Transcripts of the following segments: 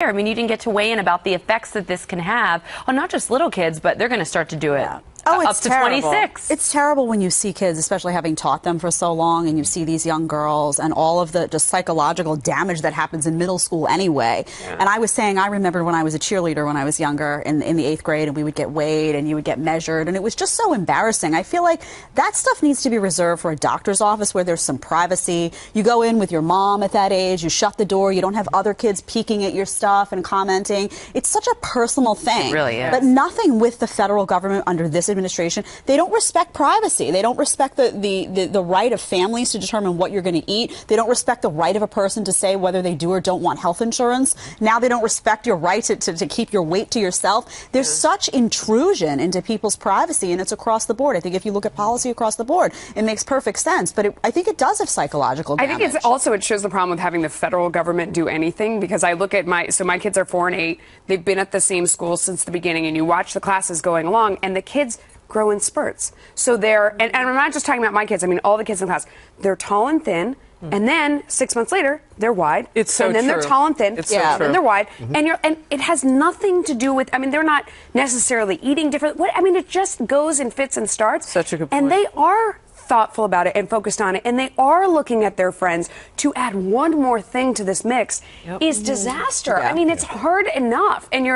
I mean, you didn't get to weigh in about the effects that this can have on not just little kids, but they're going to start to do it. Yeah. Oh, it's up to terrible. 26. It's terrible when you see kids, especially having taught them for so long, and you see these young girls and all of the just psychological damage that happens in middle school anyway. Yeah. And I was saying, I remember when I was a cheerleader when I was younger in the 8th grade, and we would get weighed and you would get measured, and it was just so embarrassing. I feel like that stuff needs to be reserved for a doctor's office where there's some privacy. You go in with your mom at that age, you shut the door, you don't have other kids peeking at your stuff and commenting. It's such a personal thing. It really is. But nothing with the federal government under this administration. They don't respect privacy. They don't respect the right of families to determine what you're going to eat. They don't respect the right of a person to say whether they do or don't want health insurance. Now they don't respect your right to keep your weight to yourself. There's such intrusion into people's privacy, and it's across the board. I think if you look at policy across the board, it makes perfect sense. But I think it does have psychological damage. I think it's also, it shows the problem with having the federal government do anything, because I look at my kids are 4 and 8. They've been at the same school since the beginning, and you watch the classes going along, and the kids grow in spurts. So and I'm not just talking about my kids, I mean all the kids in the class. They're tall and thin, and then 6 months later, they're wide. It's so And then true. they're tall and thin, It's so true. and they're wide. And it has nothing to do with, I mean, they're not necessarily eating different. I mean, it just goes in fits and starts. Such a good point. And they are thoughtful about it and focused on it, and they are looking at their friends. To add one more thing to this mix is disaster. Yeah. I mean, it's hard enough, and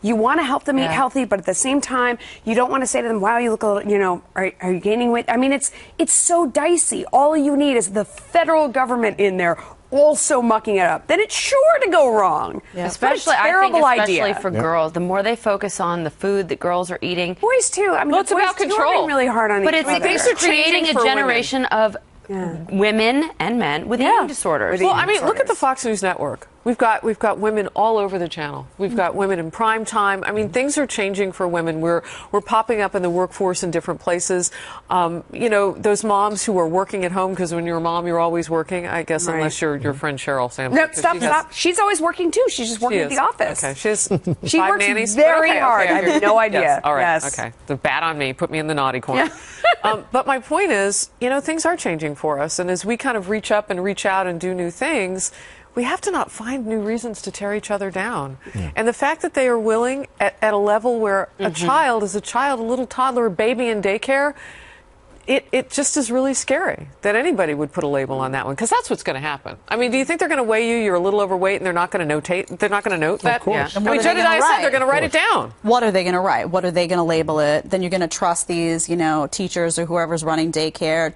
you want to help them eat healthy, but at the same time, you don't want to say to them, "Wow, you look a little," you know, are you gaining weight? I mean, it's so dicey. All you need is the federal government in there also mucking it up. Then it's sure to go wrong. Yeah. Especially, what a terrible I think, especially idea for girls, the more they focus on the food that girls are eating. Boys too. I mean, Well, it's boys about too are control. being really hard on But each it's other. things are creating changing a for generation of women and men with eating disorders. Well, I mean, look at the Fox News Network. We've got women all over the channel. We've got women in prime time. I mean, things are changing for women. We're popping up in the workforce in different places. You know, those moms who are working at home, because when you're a mom, you're always working. I guess unless you're your friend Cheryl Sandberg. No, stop. She's always working too. She's just working at the office. Okay, she has She 5 works nannies. very hard. I have no idea. Yes. All right. Yes. Okay. The bad on me. Put me in the naughty corner. But my point is, you know, things are changing for us, and as we kind of reach up and reach out and do new things, we have to not find new reasons to tear each other down. And the fact that they are willing at a level where a child is a child, a little toddler, a baby in daycare, it just is really scary that anybody would put a label on that one, because that's what's going to happen. I mean, do you think they're going to weigh you? You're a little overweight, and they're not going to notate. They're not going to note that. Of course. I mean, Jedediah said they're going to write it down. What are they going to write? What are they going to label it? Then you're going to trust these, you know, teachers or whoever's running daycare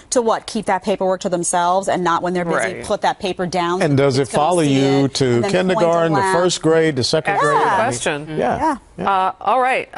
to what? Keep that paperwork to themselves and not when they're busy put that paper down. And does it follow you to kindergarten, the first grade, the second grade? Question. Yeah. All right.